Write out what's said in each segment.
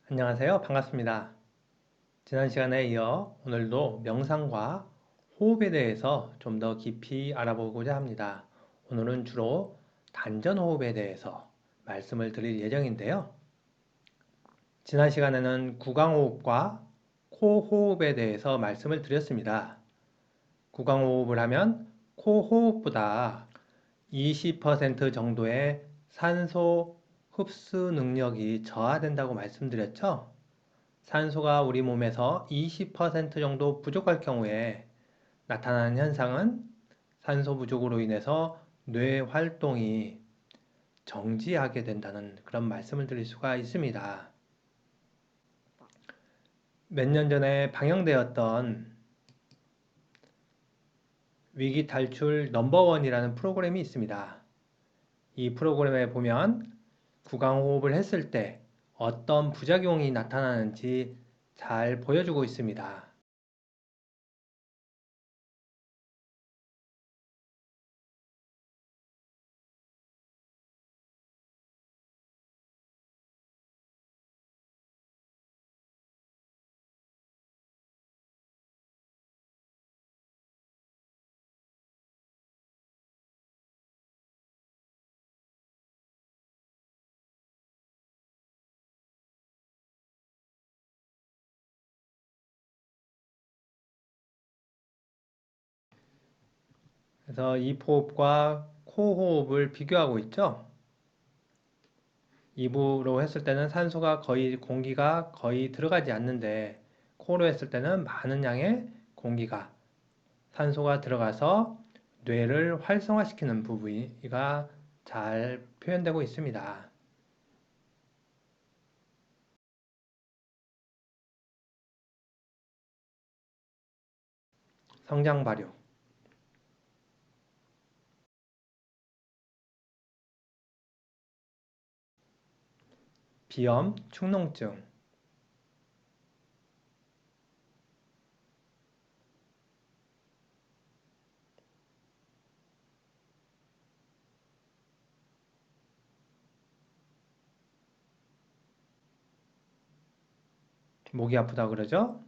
안녕하세요. 반갑습니다. 지난 시간에 이어 오늘도 명상과 호흡에 대해서 좀 더 깊이 알아보고자 합니다. 오늘은 주로 단전호흡에 대해서 말씀을 드릴 예정인데요. 지난 시간에는 구강호흡과 코호흡에 대해서 말씀을 드렸습니다. 구강호흡을 하면 코호흡보다 20% 정도의 산소 흡수 능력이 저하된다고 말씀드렸죠? 산소가 우리 몸에서 20% 정도 부족할 경우에 나타나는 현상은 산소 부족으로 인해서 뇌 활동이 정지하게 된다는 그런 말씀을 드릴 수가 있습니다. 몇 년 전에 방영되었던 위기 탈출 넘버원이라는 프로그램이 있습니다. 이 프로그램에 보면 구강호흡을 했을 때 어떤 부작용이 나타나는지 잘 보여주고 있습니다. 그래서 입호흡과 코호흡을 비교하고 있죠. 입으로 했을 때는 공기가 거의 들어가지 않는데 코로 했을 때는 많은 양의 공기가 산소가 들어가서 뇌를 활성화시키는 부분이가 잘 표현되고 있습니다. 성장 발육, 비염, 축농증, 목이 아프다 그러죠?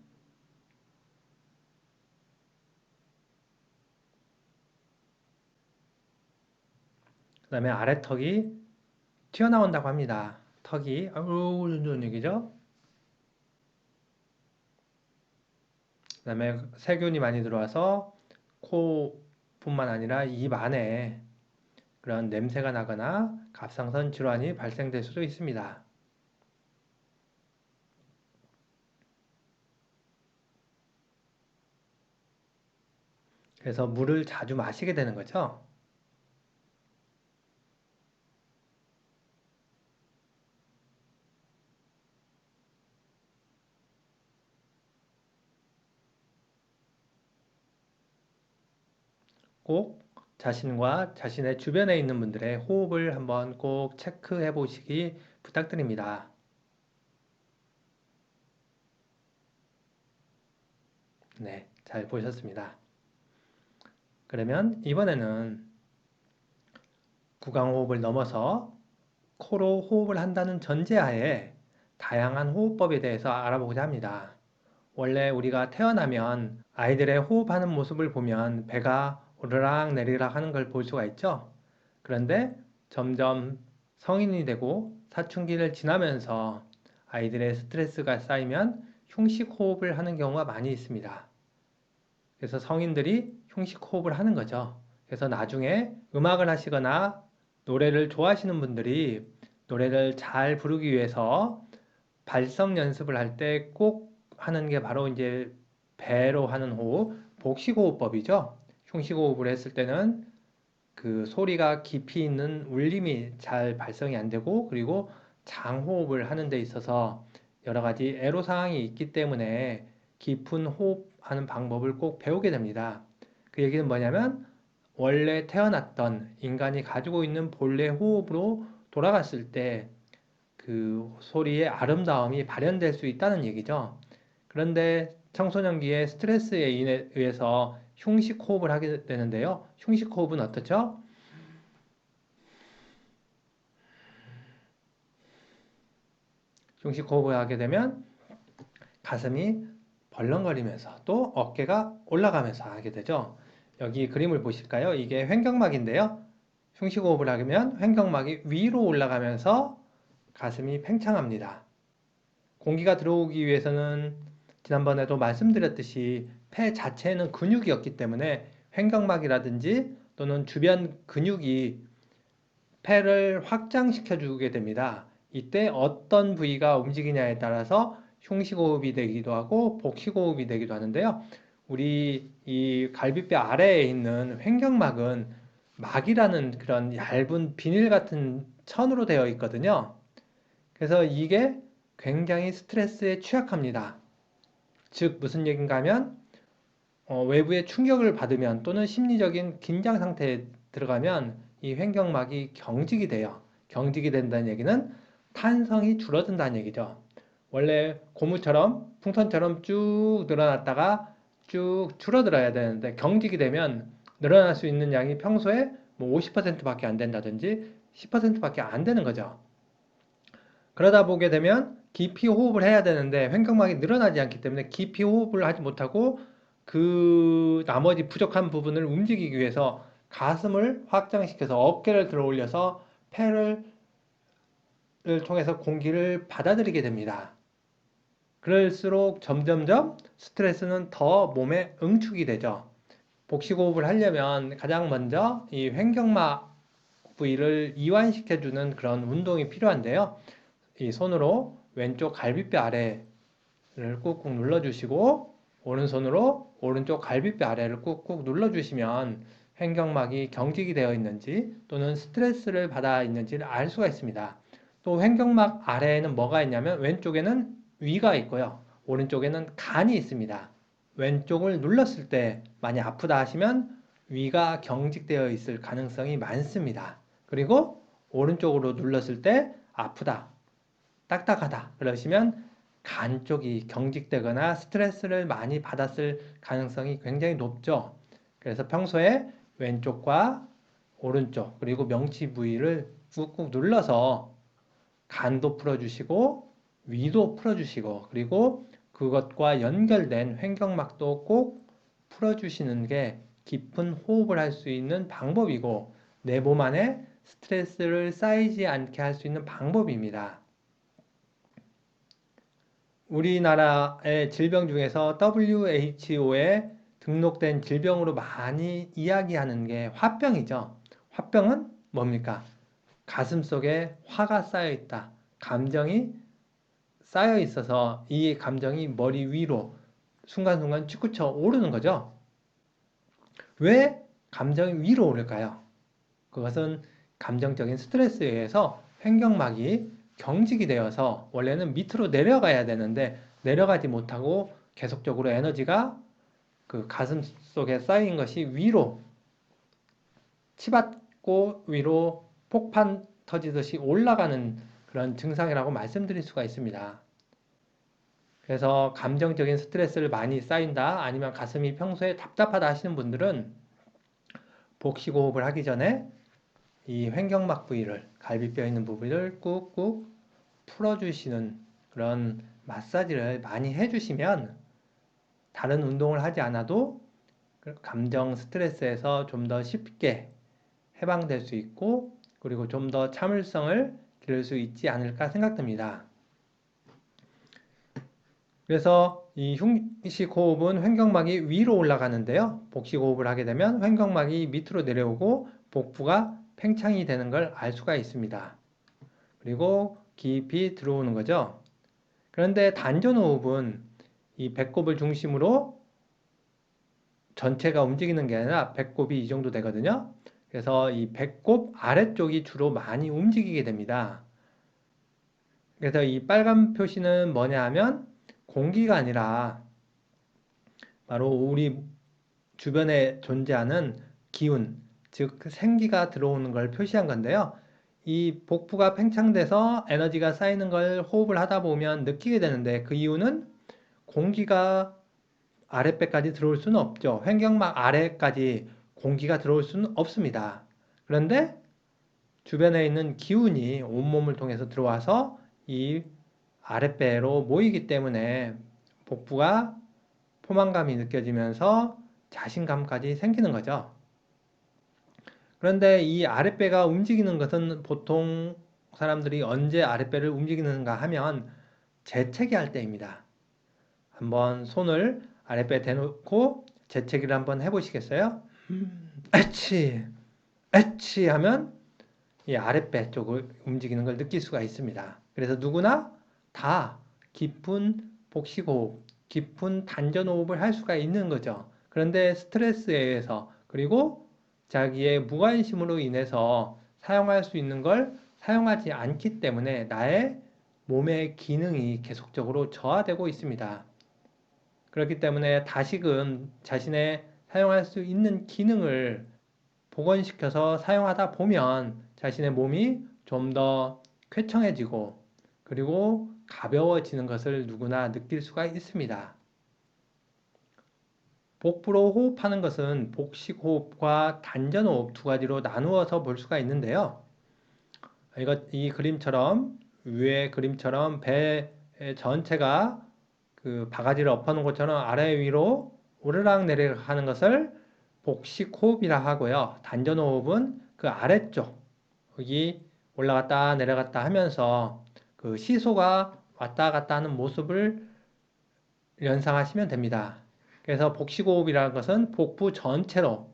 그 다음에 아래턱이 튀어나온다고 합니다. 턱이 아우 이런 얘기죠? 그 다음에 세균이 많이 들어와서 코뿐만 아니라 입 안에 그런 냄새가 나거나 갑상선 질환이 발생될 수도 있습니다. 그래서 물을 자주 마시게 되는 거죠. 꼭 자신과 자신의 주변에 있는 분들의 호흡을 한번 꼭 체크해 보시기 부탁드립니다. 네, 잘 보셨습니다. 그러면 이번에는 구강호흡을 넘어서 코로 호흡을 한다는 전제하에 다양한 호흡법에 대해서 알아보고자 합니다. 원래 우리가 태어나면 아이들의 호흡하는 모습을 보면 배가 오르락 내리락 하는 걸 볼 수가 있죠. 그런데 점점 성인이 되고 사춘기를 지나면서 아이들의 스트레스가 쌓이면 흉식 호흡을 하는 경우가 많이 있습니다. 그래서 성인들이 흉식 호흡을 하는 거죠. 그래서 나중에 음악을 하시거나 노래를 좋아하시는 분들이 노래를 잘 부르기 위해서 발성 연습을 할 때 꼭 하는 게 바로 이제 배로 하는 호흡, 복식호흡법이죠. 흉식호흡을 했을 때는 그 소리가 깊이 있는 울림이 잘 발성이 안 되고 그리고 장호흡을 하는 데 있어서 여러 가지 애로사항이 있기 때문에 깊은 호흡하는 방법을 꼭 배우게 됩니다. 그 얘기는 뭐냐면 원래 태어났던 인간이 가지고 있는 본래 호흡으로 돌아갔을 때 그 소리의 아름다움이 발현될 수 있다는 얘기죠. 그런데 청소년기에 스트레스에 의해서 흉식 호흡을 하게 되는데요. 흉식 호흡은 어떻죠? 胸式호흡을 하게 되면 가슴이 벌렁거리면서 또 어깨가 올라가면서 하게 되죠. 여기 그림을 보실까요? 이게 횡격막인데요.胸式호흡을 하면 횡격막이 위로 올라가면서 가슴이 팽창합니다. 공기가 들어오기 위해서는 지난번에도 말씀드렸듯이 폐 자체는 근육이었기 때문에 횡격막이라든지 또는 주변 근육이 폐를 확장시켜 주게 됩니다. 이때 어떤 부위가 움직이냐에 따라서 흉식호흡이 되기도 하고 복식호흡이 되기도 하는데요. 우리 이 갈비뼈 아래에 있는 횡격막은 막이라는 그런 얇은 비닐 같은 천으로 되어 있거든요. 그래서 이게 굉장히 스트레스에 취약합니다. 즉 무슨 얘기인가 하면 외부의 충격을 받으면 또는 심리적인 긴장 상태에 들어가면 이 횡격막이 경직이 돼요. 경직이 된다는 얘기는 탄성이 줄어든다는 얘기죠. 원래 고무처럼 풍선처럼 쭉 늘어났다가 쭉 줄어들어야 되는데 경직이 되면 늘어날 수 있는 양이 평소에 뭐 50%밖에 안 된다든지 10%밖에 안 되는 거죠. 그러다 보게 되면 깊이 호흡을 해야 되는데 횡격막이 늘어나지 않기 때문에 깊이 호흡을 하지 못하고 그 나머지 부족한 부분을 움직이기 위해서 가슴을 확장시켜서 어깨를 들어 올려서 폐를 통해서 공기를 받아들이게 됩니다. 그럴수록 점점점 스트레스는 더 몸에 응축이 되죠. 복식호흡을 하려면 가장 먼저 이 횡격막 부위를 이완시켜주는 그런 운동이 필요한데요. 이 손으로 왼쪽 갈비뼈 아래를 꾹꾹 눌러주시고 오른손으로 오른쪽 갈비뼈 아래를 꾹꾹 눌러주시면 횡격막이 경직이 되어 있는지 또는 스트레스를 받아 있는지를 알 수가 있습니다. 또 횡격막 아래에는 뭐가 있냐면 왼쪽에는 위가 있고요. 오른쪽에는 간이 있습니다. 왼쪽을 눌렀을 때 많이 아프다 하시면 위가 경직되어 있을 가능성이 많습니다. 그리고 오른쪽으로 눌렀을 때 아프다, 딱딱하다 그러시면 간 쪽이 경직되거나 스트레스를 많이 받았을 가능성이 굉장히 높죠. 그래서 평소에 왼쪽과 오른쪽 그리고 명치 부위를 꾹꾹 눌러서 간도 풀어주시고 위도 풀어주시고 그리고 그것과 연결된 횡격막도 꼭 풀어주시는 게 깊은 호흡을 할 수 있는 방법이고 내 몸 안에 스트레스를 쌓이지 않게 할 수 있는 방법입니다. 우리나라의 질병 중에서 WHO에 등록된 질병으로 많이 이야기하는 게 화병이죠. 화병은 뭡니까? 가슴 속에 화가 쌓여 있다. 감정이 쌓여 있어서 이 감정이 머리 위로 순간순간 치쿠쳐 오르는 거죠. 왜 감정이 위로 오를까요? 그것은 감정적인 스트레스에 의해서 횡격막이 경직이 되어서 원래는 밑으로 내려가야 되는데 내려가지 못하고 계속적으로 에너지가 그 가슴 속에 쌓인 것이 위로 치받고 위로 폭탄 터지듯이 올라가는 그런 증상이라고 말씀드릴 수가 있습니다. 그래서 감정적인 스트레스를 많이 쌓인다 아니면 가슴이 평소에 답답하다 하시는 분들은 복식호흡을 하기 전에 이 횡격막 부위를 갈비뼈 있는 부위를 꾹꾹 풀어주시는 그런 마사지를 많이 해주시면 다른 운동을 하지 않아도 감정 스트레스에서 좀 더 쉽게 해방될 수 있고 그리고 좀 더 참을성을 기를 수 있지 않을까 생각됩니다. 그래서 이 흉식 호흡은 횡격막이 위로 올라가는데요. 복식 호흡을 하게 되면 횡격막이 밑으로 내려오고 복부가 팽창이 되는 걸 알 수가 있습니다. 그리고 깊이 들어오는 거죠. 그런데 단전 호흡은 이 배꼽을 중심으로 전체가 움직이는 게 아니라 배꼽이 이 정도 되거든요. 그래서 이 배꼽 아래쪽이 주로 많이 움직이게 됩니다. 그래서 이 빨간 표시는 뭐냐 하면 공기가 아니라 바로 우리 주변에 존재하는 기운, 즉 생기가 들어오는 걸 표시한 건데요. 이 복부가 팽창돼서 에너지가 쌓이는 걸 호흡을 하다 보면 느끼게 되는데 그 이유는 공기가 아랫배까지 들어올 수는 없죠. 횡격막 아래까지 공기가 들어올 수는 없습니다. 그런데 주변에 있는 기운이 온몸을 통해서 들어와서 이 아랫배로 모이기 때문에 복부가 포만감이 느껴지면서 자신감까지 생기는 거죠. 그런데 이 아랫배가 움직이는 것은 보통 사람들이 언제 아랫배를 움직이는가 하면 재채기 할 때입니다. 한번 손을 아랫배에 대놓고 재채기를 한번 해보시겠어요? 에치, 에치 하면 이 아랫배 쪽을 움직이는 걸 느낄 수가 있습니다. 그래서 누구나 다 깊은 복식호흡, 깊은 단전호흡을 할 수가 있는 거죠. 그런데 스트레스에 의해서 그리고 자기의 무관심으로 인해서 사용할 수 있는 걸 사용하지 않기 때문에 나의 몸의 기능이 계속적으로 저하되고 있습니다. 그렇기 때문에 다시금 자신의 사용할 수 있는 기능을 복원시켜서 사용하다 보면 자신의 몸이 좀 더 쾌청해지고 그리고 가벼워지는 것을 누구나 느낄 수가 있습니다. 복부로 호흡하는 것은 복식호흡과 단전호흡 두 가지로 나누어서 볼 수가 있는데요. 이 그림처럼 위의 그림처럼 배 전체가 그 바가지를 엎어놓은 것처럼 아래 위로 오르락 내리락 하는 것을 복식호흡이라 하고요. 단전호흡은 그 아래쪽 여기 올라갔다 내려갔다 하면서 그 시소가 왔다 갔다 하는 모습을 연상하시면 됩니다. 그래서 복식호흡이라는 것은 복부 전체로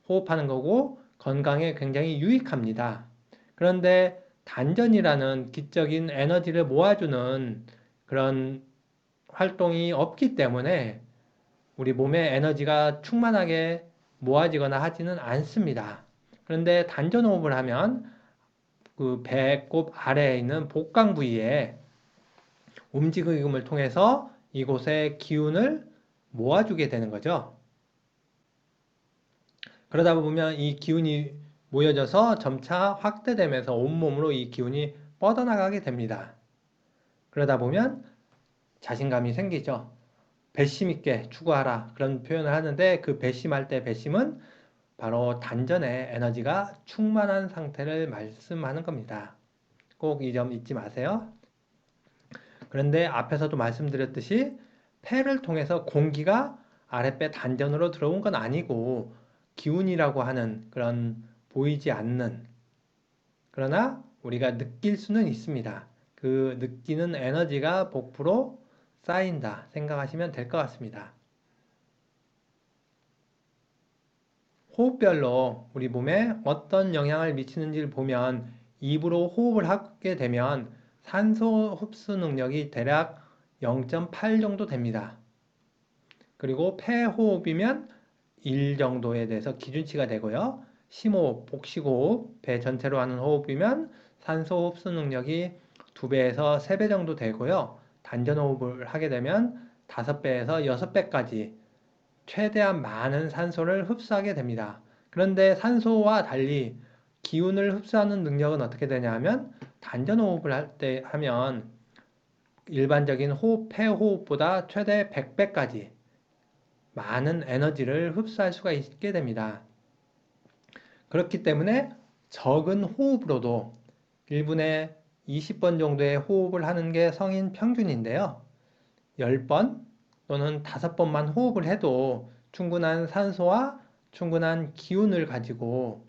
호흡하는 거고 건강에 굉장히 유익합니다. 그런데 단전이라는 기적인 에너지를 모아주는 그런 활동이 없기 때문에 우리 몸의 에너지가 충만하게 모아지거나 하지는 않습니다. 그런데 단전호흡을 하면 그 배꼽 아래에 있는 복강 부위에 움직임을 통해서 이곳에 기운을 모아주게 되는 거죠. 그러다 보면 이 기운이 모여져서 점차 확대되면서 온몸으로 이 기운이 뻗어나가게 됩니다. 그러다 보면 자신감이 생기죠. 배심 있게 추구하라 그런 표현을 하는데 그 배심할 때 배심은 바로 단전의 에너지가 충만한 상태를 말씀하는 겁니다. 꼭 이 점 잊지 마세요. 그런데 앞에서도 말씀드렸듯이 폐를 통해서 공기가 아랫배 단전으로 들어온 건 아니고 기운이라고 하는 그런 보이지 않는 그러나 우리가 느낄 수는 있습니다. 그 느끼는 에너지가 복부로 쌓인다 생각하시면 될 것 같습니다. 호흡별로 우리 몸에 어떤 영향을 미치는지를 보면 입으로 호흡을 하게 되면 산소 흡수 능력이 대략 0.8 정도 됩니다. 그리고 폐호흡이면 1 정도에 대해서 기준치가 되고요. 심호흡, 복식호흡, 배 전체로 하는 호흡이면 산소 흡수 능력이 2배에서 3배 정도 되고요. 단전호흡을 하게 되면 5배에서 6배까지 최대한 많은 산소를 흡수하게 됩니다. 그런데 산소와 달리 기운을 흡수하는 능력은 어떻게 되냐면 단전호흡을 할 때 하면 일반적인 호흡, 폐호흡보다 최대 100배까지 많은 에너지를 흡수할 수가 있게 됩니다. 그렇기 때문에 적은 호흡으로도 1분에 20번 정도의 호흡을 하는 게 성인 평균인데요. 10번 또는 5번만 호흡을 해도 충분한 산소와 충분한 기운을 가지고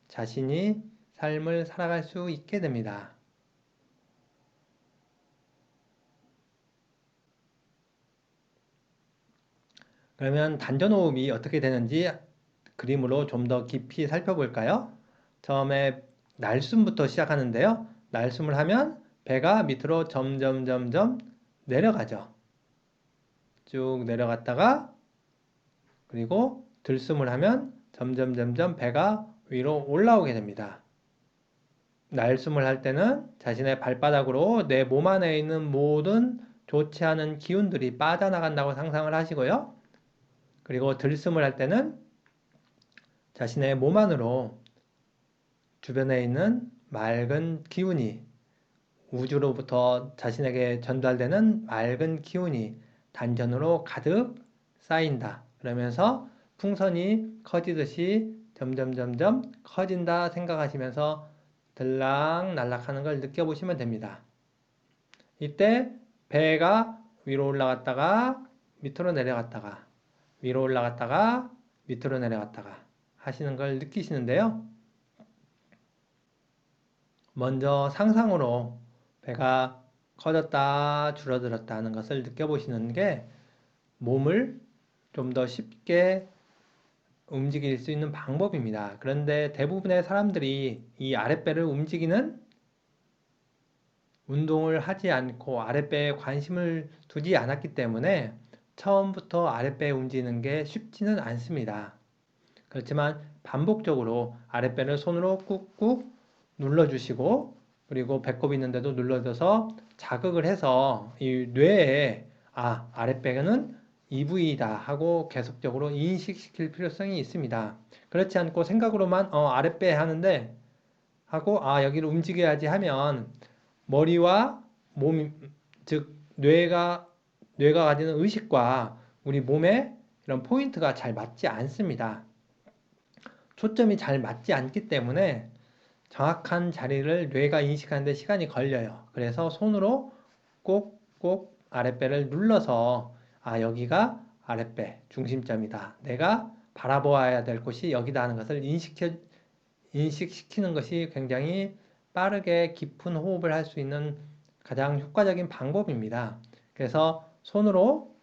자신이 삶을 살아갈 수 있게 됩니다. 그러면 단전호흡이 어떻게 되는지 그림으로 좀 더 깊이 살펴볼까요? 처음에 날숨부터 시작하는데요. 날숨을 하면 배가 밑으로 점점 내려가죠. 쭉 내려갔다가 그리고 들숨을 하면 점점 배가 위로 올라오게 됩니다. 날숨을 할 때는 자신의 발바닥으로 내 몸 안에 있는 모든 좋지 않은 기운들이 빠져나간다고 상상을 하시고요. 그리고 들숨을 할 때는 자신의 몸 안으로 주변에 있는 맑은 기운이 우주로부터 자신에게 전달되는 맑은 기운이 단전으로 가득 쌓인다. 그러면서 풍선이 커지듯이 점점 커진다 생각하시면서 들락날락 하는 걸 느껴보시면 됩니다. 이때 배가 위로 올라갔다가 밑으로 내려갔다가 위로 올라갔다가 밑으로 내려갔다가 하시는 걸 느끼시는데요. 먼저 상상으로 배가 커졌다 줄어들었다 하는 것을 느껴보시는 게 몸을 좀 더 쉽게 움직일 수 있는 방법입니다. 그런데 대부분의 사람들이 이 아랫배를 움직이는 운동을 하지 않고 아랫배에 관심을 두지 않았기 때문에 처음부터 아랫배 움직이는 게 쉽지는 않습니다. 그렇지만 반복적으로 아랫배를 손으로 꾹꾹 눌러주시고 그리고 배꼽 있는데도 눌러줘서 자극을 해서 이 뇌에 아랫배는 이 부위다 하고 계속적으로 인식시킬 필요성이 있습니다. 그렇지 않고 생각으로만 아랫배 하는데 하고 여기를 움직여야지 하면 머리와 몸, 즉 뇌가 가지는 의식과 우리 몸의 이런 포인트가 잘 맞지 않습니다. 초점이 잘 맞지 않기 때문에 정확한 자리를 뇌가 인식하는 데 시간이 걸려요. 그래서 손으로 꼭꼭 아랫배를 눌러서 여기가 아랫배 중심점이다. 내가 바라보아야 될 곳이 여기다 하는 것을 인식시키는 것이 굉장히 빠르게 깊은 호흡을 할 수 있는 가장 효과적인 방법입니다. 그래서 손으로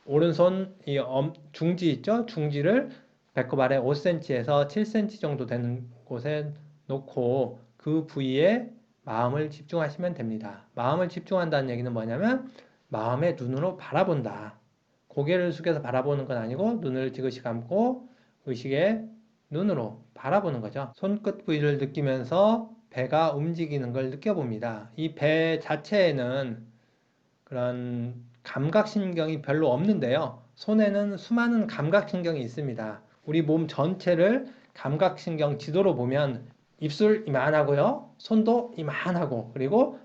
오른손 이 중지 있죠? 중지를 배꼽 아래 5cm에서 7cm 정도 되는 곳에 놓고 그 부위에 마음을 집중하시면 됩니다. 마음을 집중한다는 얘기는 뭐냐면 마음의 눈으로 바라본다. 고개를 숙여서 바라보는 건 아니고 눈을 지그시 감고 의식의 눈으로 바라보는 거죠. 손끝 부위를 느끼면서 배가 움직이는 걸 느껴봅니다. 이 배 자체에는 그런 감각신경이 별로 없는데요. 손에는 수많은 감각신경이 있습니다. 우리 몸 전체를 감각신경 지도로 보면 입술 이만하고요. 손도 이만하고 그리고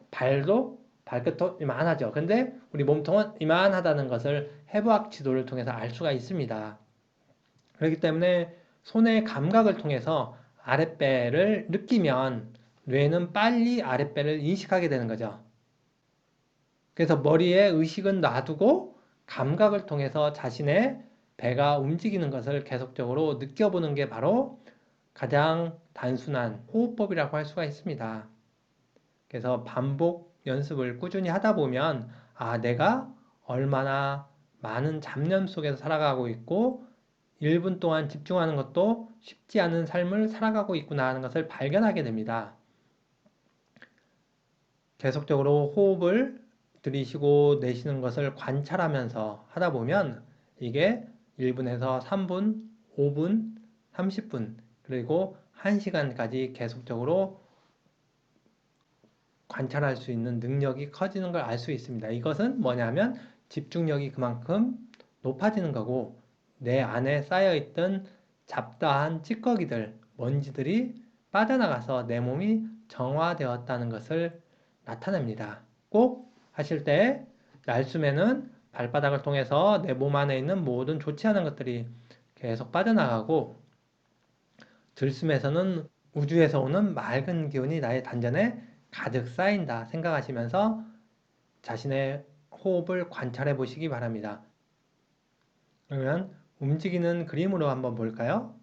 발끝도 이만하죠. 근데 우리 몸통은 이만하다는 것을 해부학 지도를 통해서 알 수가 있습니다. 그렇기 때문에 손의 감각을 통해서 아랫배를 느끼면 뇌는 빨리 아랫배를 인식하게 되는 거죠. 그래서 머리에 의식은 놔두고 감각을 통해서 자신의 배가 움직이는 것을 계속적으로 느껴보는 게 바로 가장 단순한 호흡법이라고 할 수가 있습니다. 그래서 반복 연습을 꾸준히 하다 보면 내가 얼마나 많은 잡념 속에서 살아가고 있고 1분 동안 집중하는 것도 쉽지 않은 삶을 살아가고 있구나 하는 것을 발견하게 됩니다. 계속적으로 호흡을 들이쉬고 내쉬는 것을 관찰하면서 하다 보면 이게 1분에서 3분, 5분, 30분, 그리고 1시간까지 계속적으로 관찰할 수 있는 능력이 커지는 걸 알 수 있습니다. 이것은 뭐냐면 집중력이 그만큼 높아지는 거고 내 안에 쌓여있던 잡다한 찌꺼기들, 먼지들이 빠져나가서 내 몸이 정화되었다는 것을 나타냅니다. 꼭 하실 때 날숨에는 발바닥을 통해서 내 몸 안에 있는 모든 좋지 않은 것들이 계속 빠져나가고 들숨에서는 우주에서 오는 맑은 기운이 나의 단전에 가득 쌓인다 생각하시면서 자신의 호흡을 관찰해 보시기 바랍니다. 그러면 움직이는 그림으로 한번 볼까요?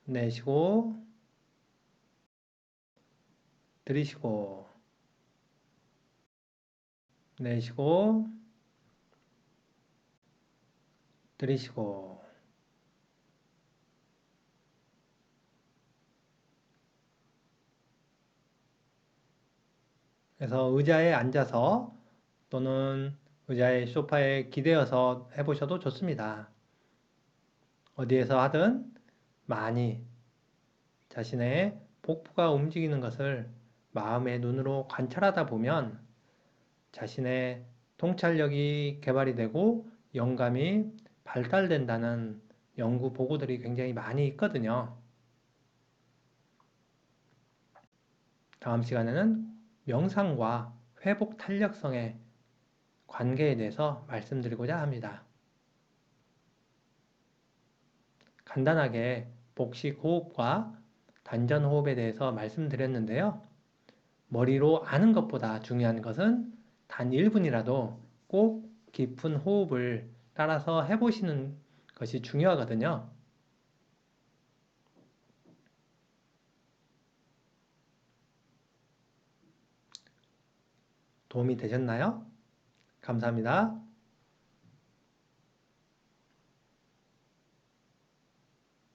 내쉬고 들이쉬고 내쉬고 들이쉬고 그래서 의자에 앉아서 또는 의자의 소파에 기대어서 해보셔도 좋습니다. 어디에서 하든 많이 자신의 복부가 움직이는 것을 마음의 눈으로 관찰하다 보면 자신의 통찰력이 개발이 되고 영감이 발달된다는 연구 보고들이 굉장히 많이 있거든요. 다음 시간에는 명상과 회복 탄력성의 관계에 대해서 말씀드리고자 합니다. 간단하게 복식 호흡과 단전 호흡에 대해서 말씀드렸는데요. 머리로 아는 것보다 중요한 것은 단 1분이라도 꼭 깊은 호흡을 따라서 해보시는 것이 중요하거든요. 도움이 되셨나요? 감사합니다.